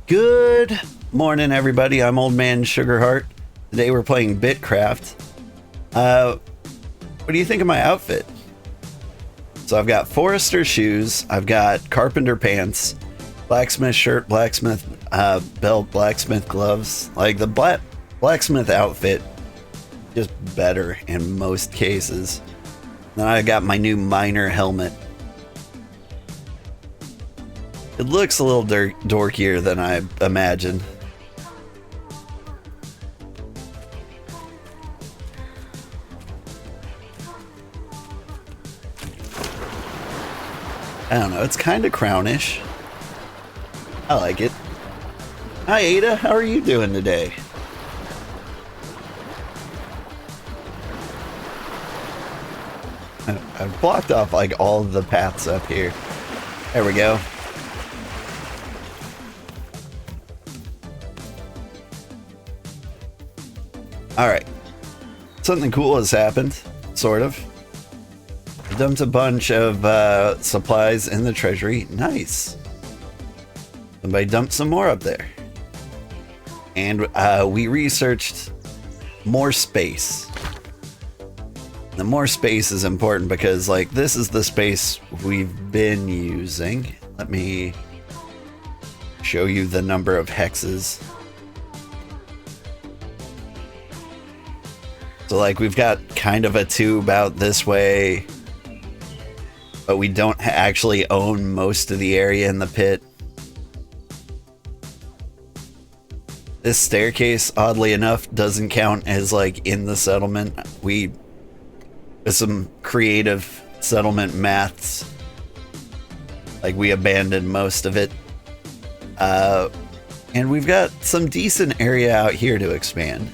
Good morning, everybody. I'm Old Man Sugarheart. Today we're playing BitCraft. What do you think of my outfit? So I've got forester shoes, I've got carpenter pants, blacksmith shirt, blacksmith belt, blacksmith gloves. Like the blacksmith outfit, just better in most cases. Then I got my new miner helmet. It looks a little dorkier than I imagined. I don't know, it's kind of crownish. I like it. Hi Ada, how are you doing today? I've blocked off like all of the paths up here. There we go. Alright. Something cool has happened, sort of. I dumped a bunch of supplies in the treasury. Nice. Somebody dumped some more up there. And we researched more space. The more space is important because, like, this is the space we've been using. Let me show you the number of hexes. So, like, we've got kind of a tube out this way, but we don't actually own most of the area in the pit. This staircase, oddly enough, doesn't count as, like, in the settlement. With some creative settlement maths, like, we abandoned most of it. And we've got some decent area out here to expand.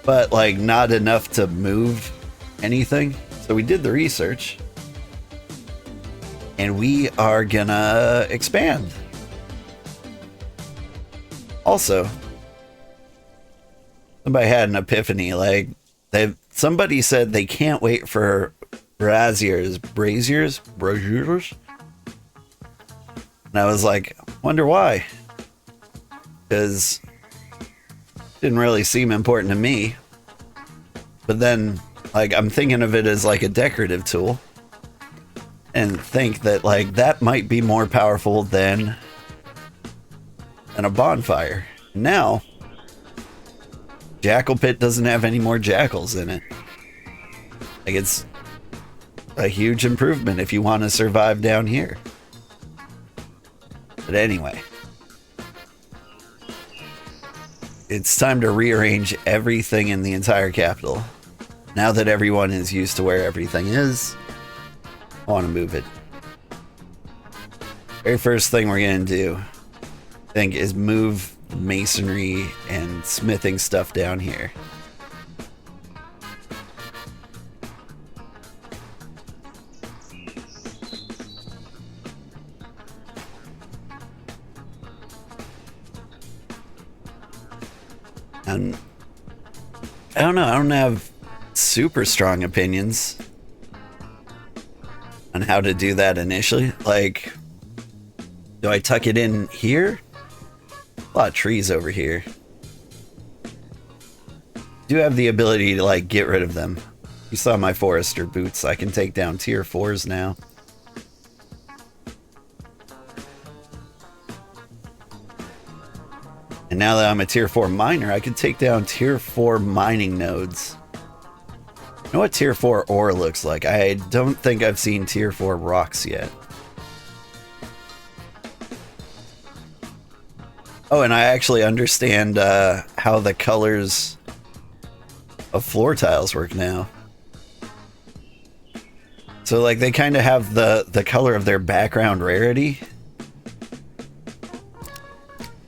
But, like, not enough to move anything. So we did the research. And we are gonna expand. Also, somebody had an epiphany. Like, somebody said they can't wait for braziers. And I was like, wonder why? Because didn't really seem important to me. But then, like, I'm thinking of it as like a decorative tool and think that, like, that might be more powerful than a bonfire. Now, Jackal Pit doesn't have any more jackals in it. Like, it's a huge improvement if you want to survive down here. But anyway, it's time to rearrange everything in the entire capital. Now that everyone is used to where everything is, I want to move it. Very first thing we're going to do, I think, is move masonry and smithing stuff down here. And I don't know, I don't have super strong opinions on how to do that initially. Like, do I tuck it in here? A lot of trees over here. Do have the ability to, like, get rid of them. You saw my forester boots. I can take down tier 4s now. And now that I'm a tier 4 miner, I can take down tier 4 mining nodes. You know what tier 4 ore looks like? I don't think I've seen tier 4 rocks yet. Oh, and I actually understand how the colors of floor tiles work now. So, like, they kind of have the color of their background rarity.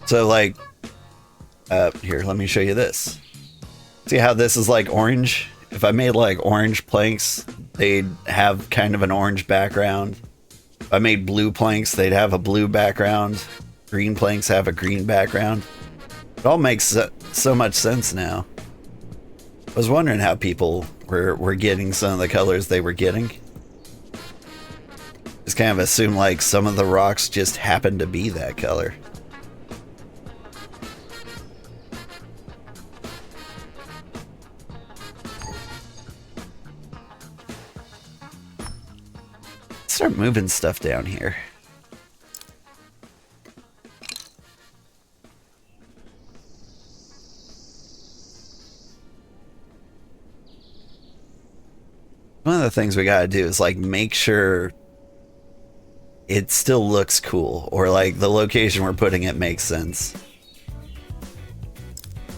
So, like, here, let me show you this. See how this is like orange? If I made like orange planks, they'd have kind of an orange background. If I made blue planks, they'd have a blue background. Green planks have a green background. It all makes so much sense now. I was wondering how people were getting some of the colors they were getting. Just kind of assume like some of the rocks just happen to be that color. start moving stuff down here. One of the things we gotta do is like make sure it still looks cool, or like the location we're putting it makes sense.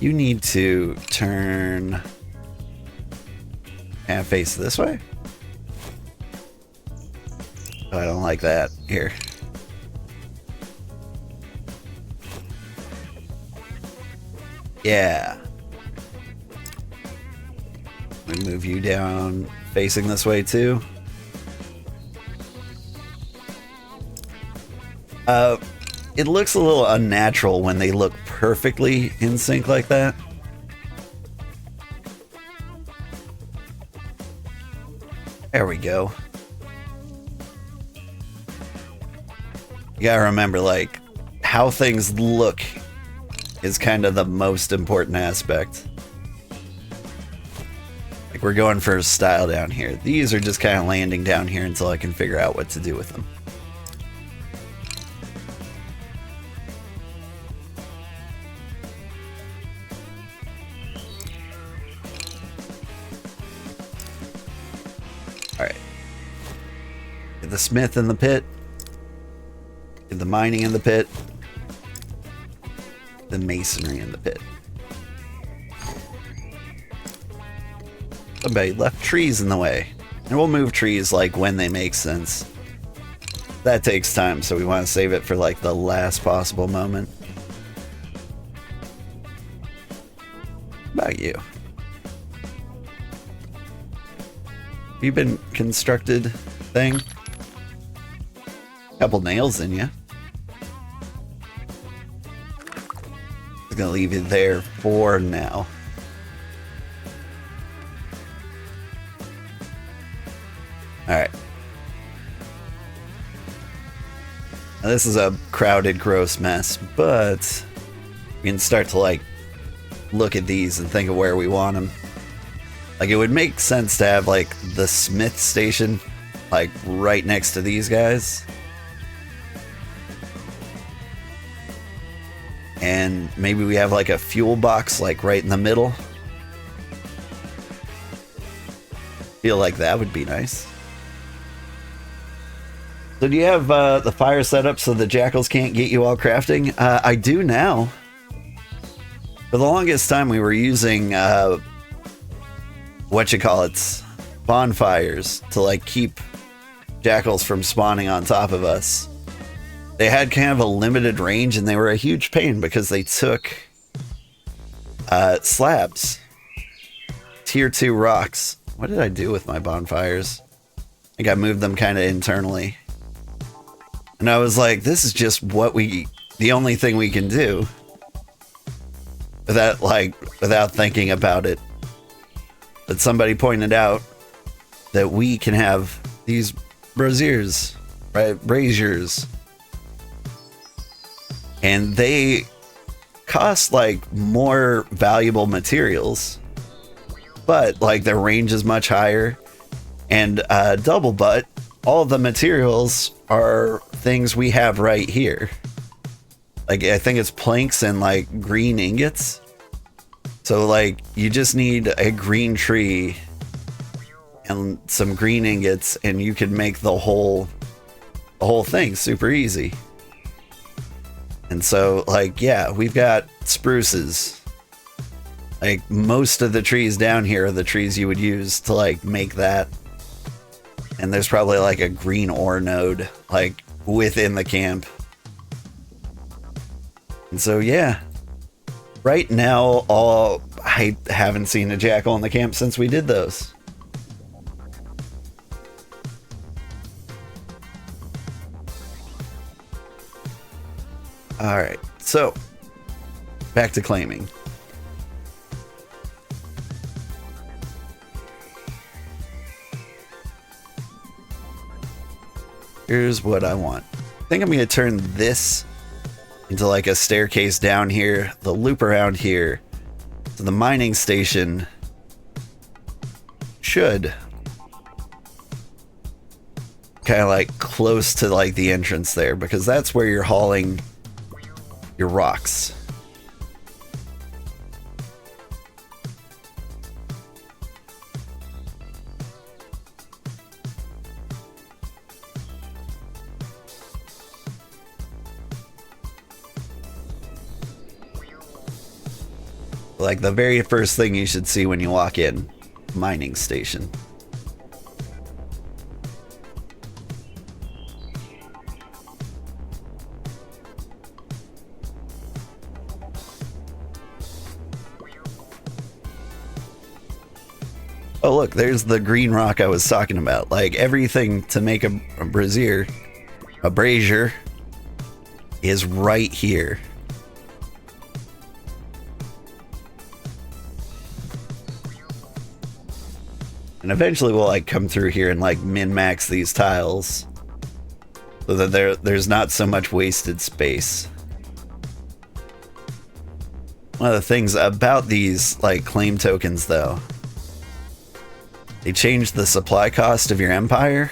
You need to turn and face this way. Oh, I don't like that. Here. Yeah. We move you down facing this way too. It looks a little unnatural when they look perfectly in sync like that. There we go. You gotta remember, like, how things look is kind of the most important aspect. Like, we're going for style down here. These are just kind of landing down here until I can figure out what to do with them. Alright. Get the smith in the pit. Get the mining in the pit. The masonry in the pit. Somebody left trees in the way. And we'll move trees like when they make sense. That takes time, so we want to save it for like the last possible moment. What about you? Have you been constructed thing? Couple nails in you. I'm gonna leave it there for now. Alright. Now this is a crowded, gross mess, but we can start to like look at these and think of where we want them. Like, it would make sense to have like the smith station like right next to these guys. And maybe we have like a fuel box like right in the middle. Feel like that would be nice. So do you have the fire set up so the jackals can't get you while crafting? I do now. For the longest time we were using bonfires to like keep jackals from spawning on top of us. They had kind of a limited range and they were a huge pain because they took slabs. Tier 2 rocks. What did I do with my bonfires? I think I moved them kind of internally. And I was like, this is just the only thing we can do. Without thinking about it. But somebody pointed out that we can have these braziers, right? Braziers. And they cost like more valuable materials, but like their range is much higher. And double butt, all the materials are things we have right here. Like, I think it's planks and like green ingots. So like you just need a green tree and some green ingots and you can make the whole thing super easy. And so, like, yeah, we've got spruces. Like, most of the trees down here are the trees you would use to, like, make that. And there's probably, like, a green ore node, like, within the camp. And so, yeah. Right now, I haven't seen a jackal in the camp since we did those. Alright, so back to claiming. Here's what I want. I think I'm going to turn this into like a staircase down here, the loop around here. So the mining station should kind of like close to like the entrance there, because that's where you're hauling your rocks. Like the very first thing you should see when you walk in, mining station. Oh look, there's the green rock I was talking about. Like everything to make a brazier, is right here. And eventually we'll like come through here and like min-max these tiles so that there's not so much wasted space. One of the things about these like claim tokens though, they change the supply cost of your empire.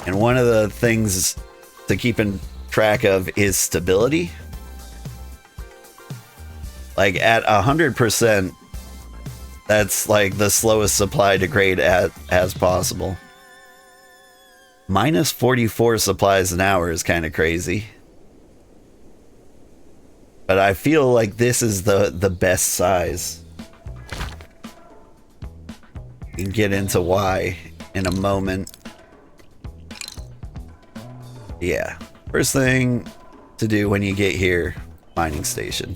And one of the things to keep in track of is stability. Like at 100%, that's like the slowest supply to grade as possible. Minus 44 supplies an hour is kind of crazy. But I feel like this is the best size. You can get into why in a moment. Yeah. First thing to do when you get here, mining station.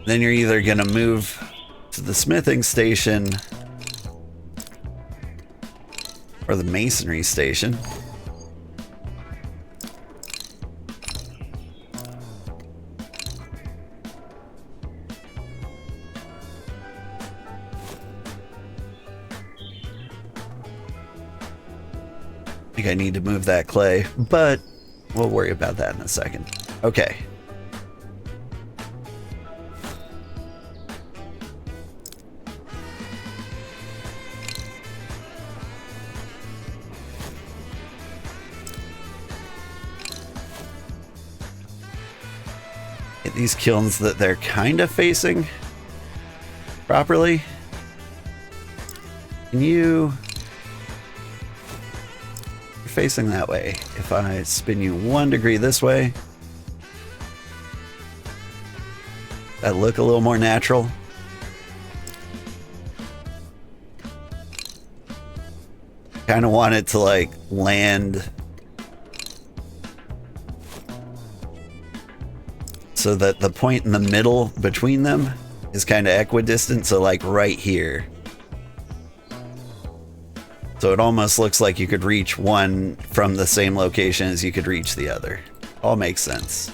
Then you're either gonna move to the smithing station or the masonry station. I think I need to move that clay, but we'll worry about that in a second. Okay. Get these kilns that they're kind of facing properly. Can you... facing that way. If I spin you 1 degree this way, that look a little more natural. Kind of want it to like land so that the point in the middle between them is kind of equidistant, so like right here. So it almost looks like you could reach one from the same location as you could reach the other. All makes sense.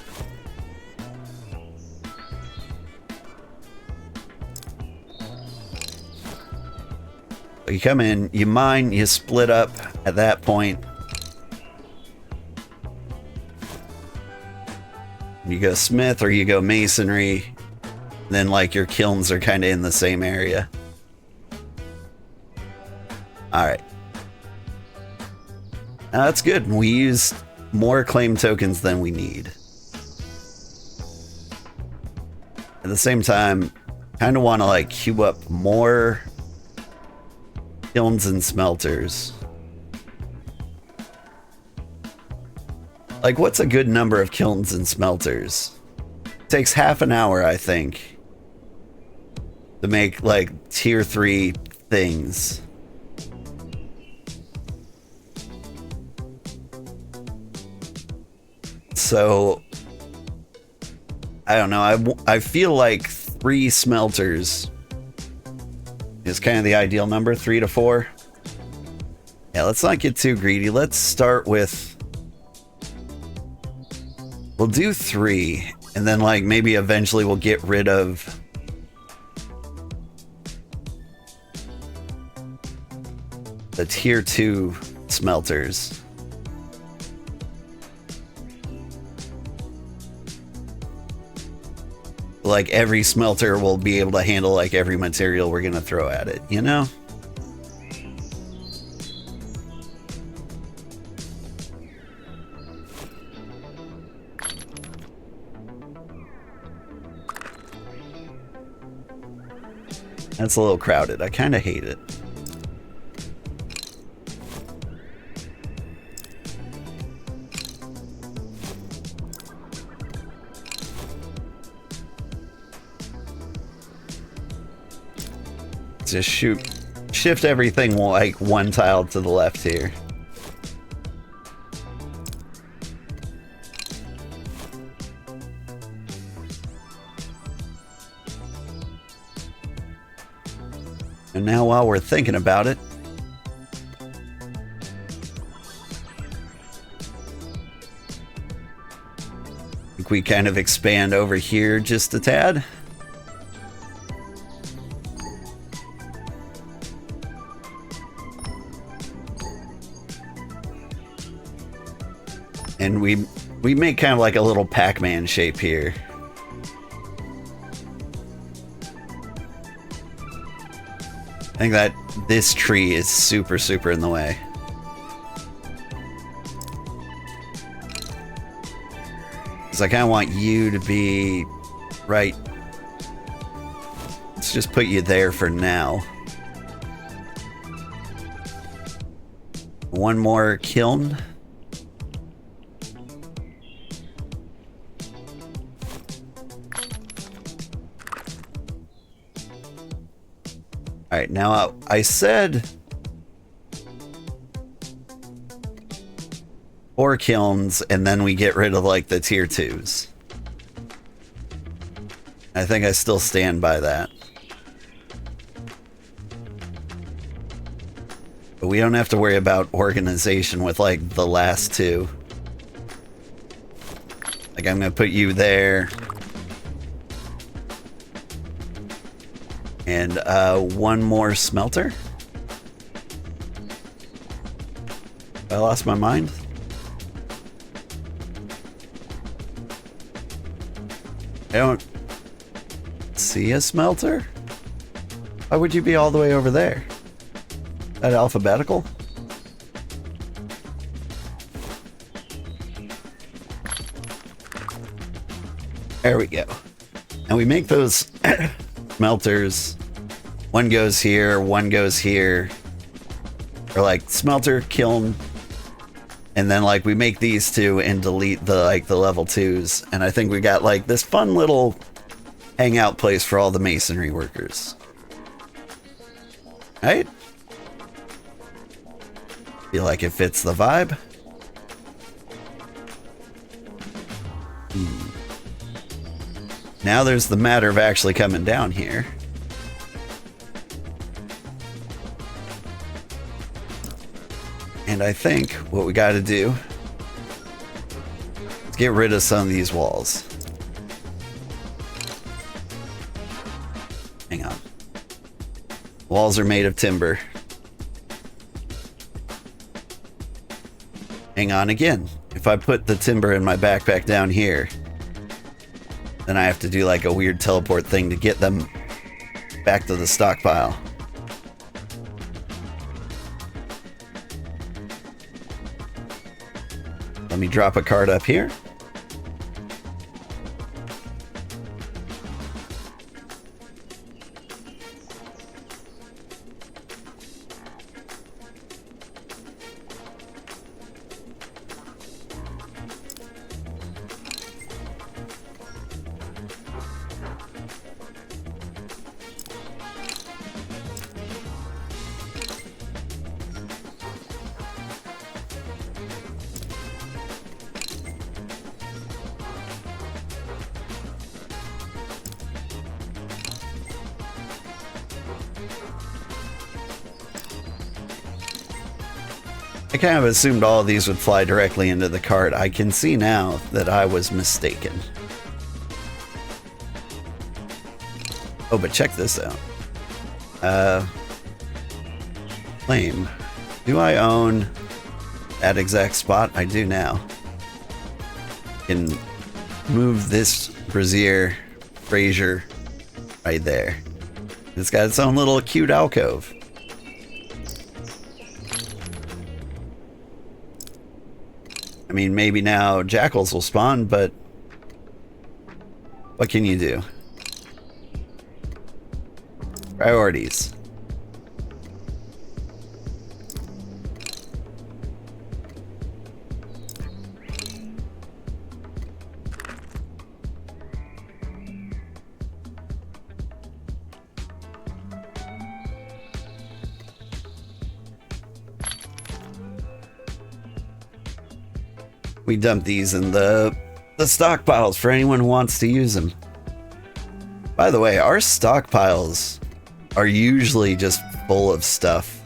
You come in, you mine, you split up at that point. You go smith or you go masonry. Then like your kilns are kind of in the same area. All right. Now that's good. We used more claim tokens than we need. At the same time, kind of want to like queue up more kilns and smelters. Like, what's a good number of kilns and smelters? It takes half an hour, I think, to make like tier 3 things. So, I don't know. I feel like 3 smelters is kind of the ideal number, 3 to 4. Yeah, let's not get too greedy. Let's start with... We'll do 3, and then like maybe eventually we'll get rid of... the tier 2 smelters. like every smelter will be able to handle like every material we're gonna throw at it, you know? That's a little crowded. I kind of hate it. Just shift everything like one tile to the left here. And now while we're thinking about it, I think we kind of expand over here just a tad. And we make kind of like a little Pac-Man shape here. I think that this tree is super in the way. Because I kind of want you to be right. Let's just put you there for now. One more kiln. All right, now I said 4 kilns, and then we get rid of like the tier 2s. I think I still stand by that. But we don't have to worry about organization with like the last 2. Like I'm gonna put you there. And one more smelter. I lost my mind. I don't see a smelter. Why would you be all the way over there? That alphabetical? There we go. And we make those smelters. One goes here, one goes here. Or like smelter, kiln, and then like we make these 2 and delete the like the level 2s. And I think we got like this fun little hangout place for all the masonry workers. Right? Feel like it fits the vibe. Now there's the matter of actually coming down here. And I think what we got to do is get rid of some of these walls. Hang on. Walls are made of timber. Hang on again. If I put the timber in my backpack down here, then I have to do like a weird teleport thing to get them back to the stockpile. Let me drop a card up here. I kind of assumed all of these would fly directly into the cart. I can see now that I was mistaken. Oh, but check this out. Claim. Do I own that exact spot? I do now. Can move this brazier brazier right there. It's got its own little cute alcove. I mean, maybe now jackals will spawn, but what can you do? Priorities. We dump these in the stockpiles for anyone who wants to use them. By the way, our stockpiles are usually just full of stuff.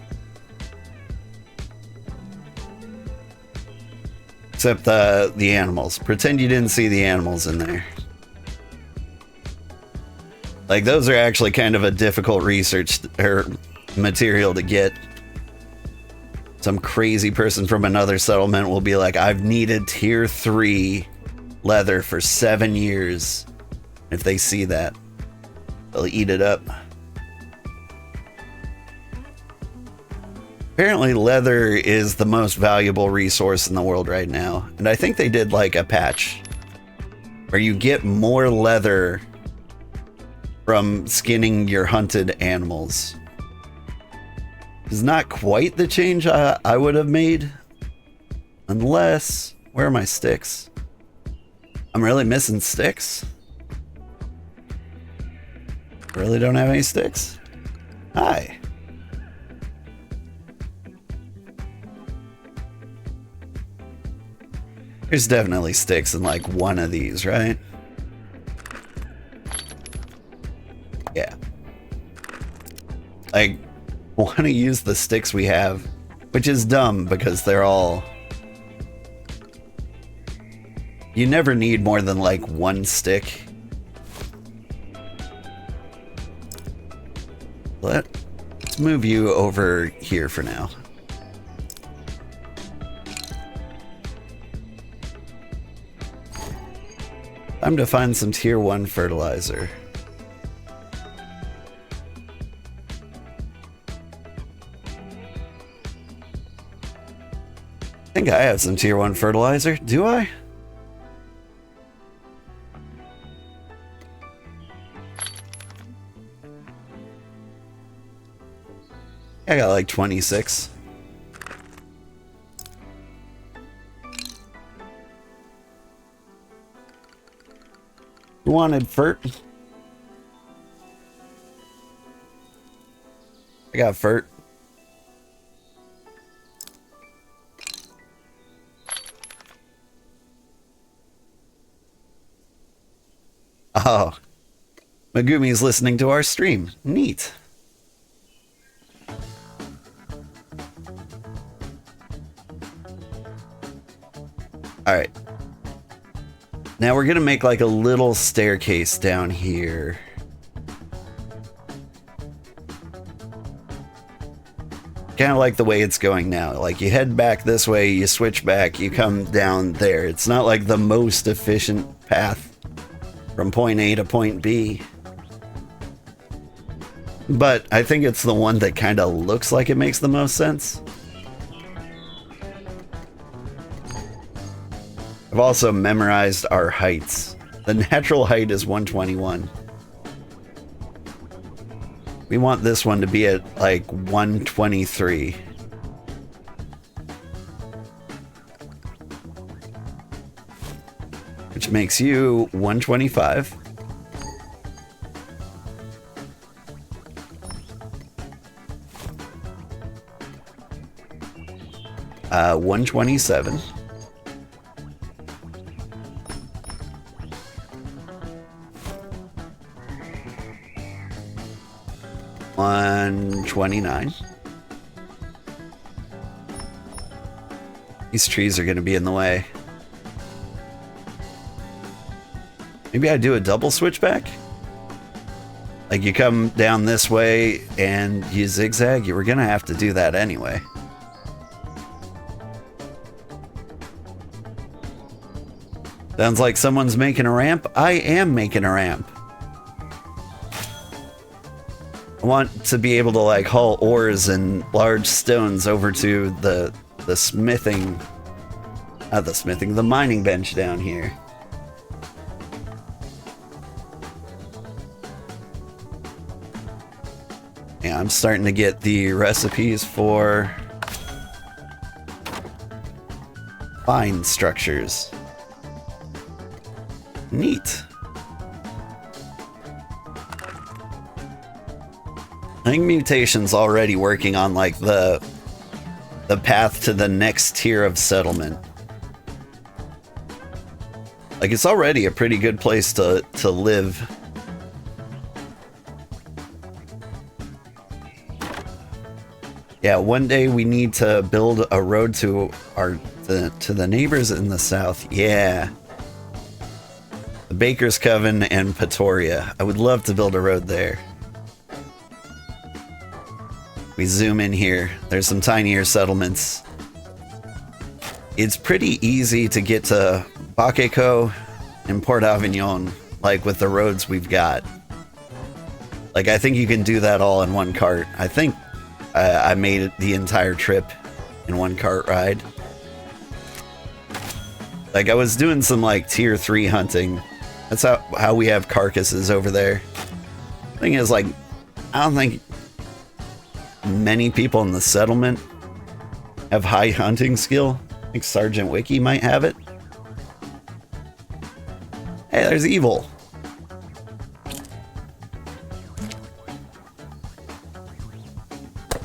Except the animals. Pretend you didn't see the animals in there. Like, those are actually kind of a difficult research or material to get. Some crazy person from another settlement will be like, I've needed tier 3 leather for 7 years. If they see that, they'll eat it up. Apparently leather is the most valuable resource in the world right now. And I think they did like a patch where you get more leather from skinning your hunted animals. It's not quite the change I would have made. Unless... where are my sticks? I'm really missing sticks. Really don't have any sticks? Hi. There's definitely sticks in like one of these, right? Yeah. Like, want to use the sticks we have, which is dumb because they're all... You never need more than like one stick. Let's move you over here for now. Time to find some tier 1 fertilizer. I think I have some tier 1 fertilizer. Do I? I got like 26. You wanted fert? I got fert. Oh, Megumi's listening to our stream. Neat. All right. Now we're gonna make like a little staircase down here. Kind of like the way it's going now. Like you head back this way, you switch back, you come down there. It's not like the most efficient path from point A to point B. But I think it's the one that kind of looks like it makes the most sense. I've also memorized our heights. The natural height is 121. We want this one to be at like 123. Which makes you 125. Uh, 127. $129. These trees are going to be in the way. Maybe I do a double switchback? Like you come down this way and you zigzag? You were going to have to do that anyway. Sounds like someone's making a ramp. I am making a ramp. I want to be able to like haul ores and large stones over to the smithing, not the smithing, the mining bench down here. Yeah, I'm starting to get the recipes for fine structures. Neat. I think Mutation's already working on like the path to the next tier of settlement. Like it's already a pretty good place to live. Yeah, one day we need to build a road to the neighbors in the south. Yeah. The Baker's Coven and Pretoria. I would love to build a road there. We zoom in here. There's some tinier settlements. It's pretty easy to get to Bakeko and Port Avignon, like with the roads we've got. Like I think you can do that all in one cart. I think I made it the entire trip in one cart ride. Like I was doing some like tier 3 hunting. That's how we have carcasses over there. Thing is, like, I don't think many people in the settlement have high hunting skill. I think Sergeant Wiki might have it. Hey, there's Evil.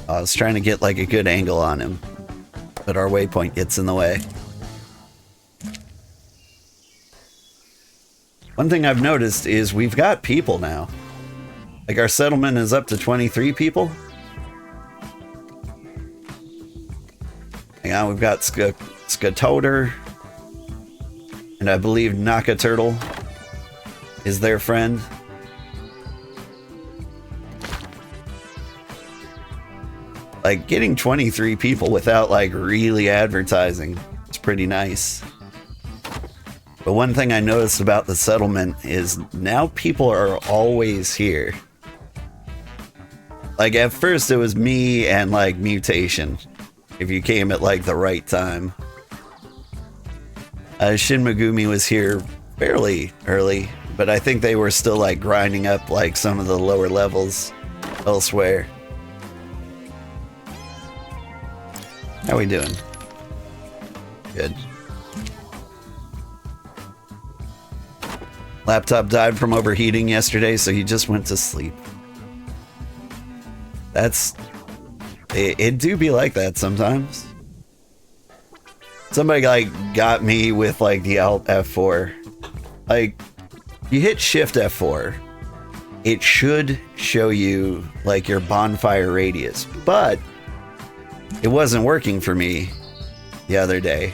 I was trying to get like a good angle on him, but our waypoint gets in the way. One thing I've noticed is we've got people now. Like our settlement is up to 23 people. Hang on, we've got Skatoder, and I believe Naka Turtle is their friend. Like getting 23 people without like really advertising, it's pretty nice. But one thing I noticed about the settlement is now people are always here. Like at first it was me and like Mutation, if you came at like the right time. Shin Megumi was here fairly early, but I think they were still like grinding up like some of the lower levels elsewhere. How we doing? Good. Laptop died from overheating yesterday, so he just went to sleep. It do be like that sometimes. Somebody like got me with like the Alt F4. Like, you hit Shift F4, it should show you like your bonfire radius, but it wasn't working for me the other day.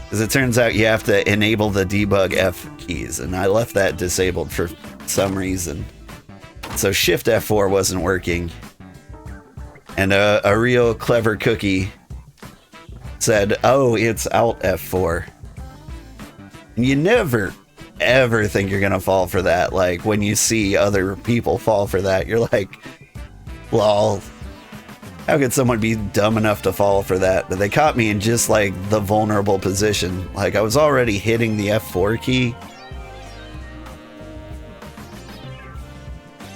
Because it turns out you have to enable the debug F keys, and I left that disabled for some reason. So Shift F4 wasn't working. And a real clever cookie said, oh, it's Alt F4. And you never, ever think you're gonna fall for that. Like, when you see other people fall for that, you're like, lol. How could someone be dumb enough to fall for that? But they caught me in just like the vulnerable position. Like I was already hitting the F4 key.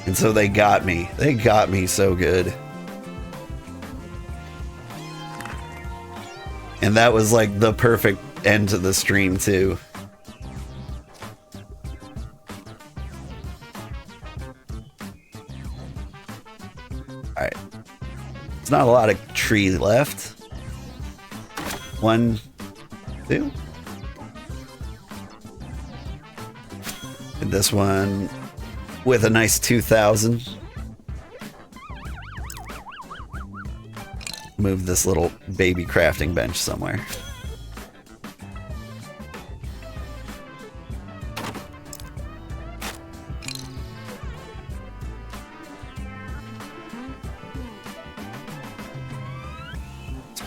And so they got me. They got me so good. And that was like the perfect end to the stream too. Alright. There's not a lot of tree left. 1, 2. And this one with a nice 2,000. Move this little baby crafting bench somewhere.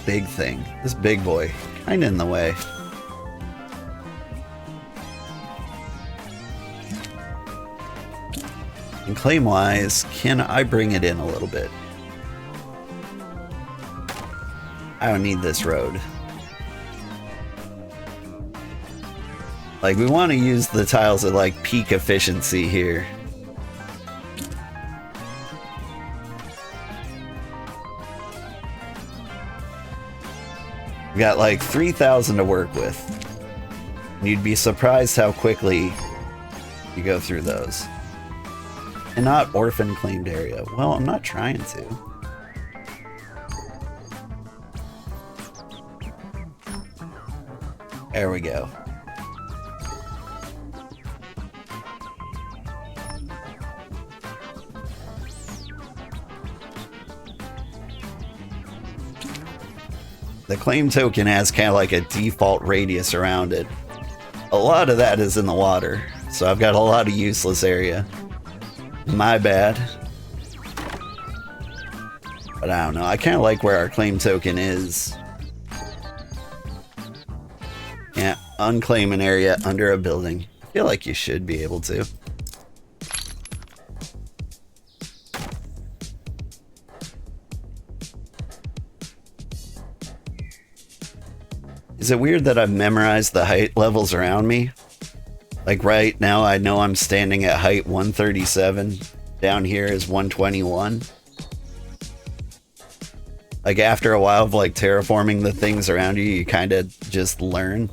Big thing. This big boy. Kinda in the way. And claim-wise, can I bring it in a little bit? I don't need this road. Like, we want to use the tiles at, like, peak efficiency here. We got, like, 3,000 to work with. And you'd be surprised how quickly you go through those. And not orphan claimed area. Well, I'm not trying to. There we go. The claim token has kind of like a default radius around it. A lot of that is in the water, so I've got a lot of useless area. My bad. But I don't know, I kind of like where our claim token is. Yeah, unclaim an area under a building. I feel like you should be able to. Is it weird that I've memorized the height levels around me? Like right now I know I'm standing at height 137. Down here is 121. Like after a while of like terraforming the things around you, you kind of just learn.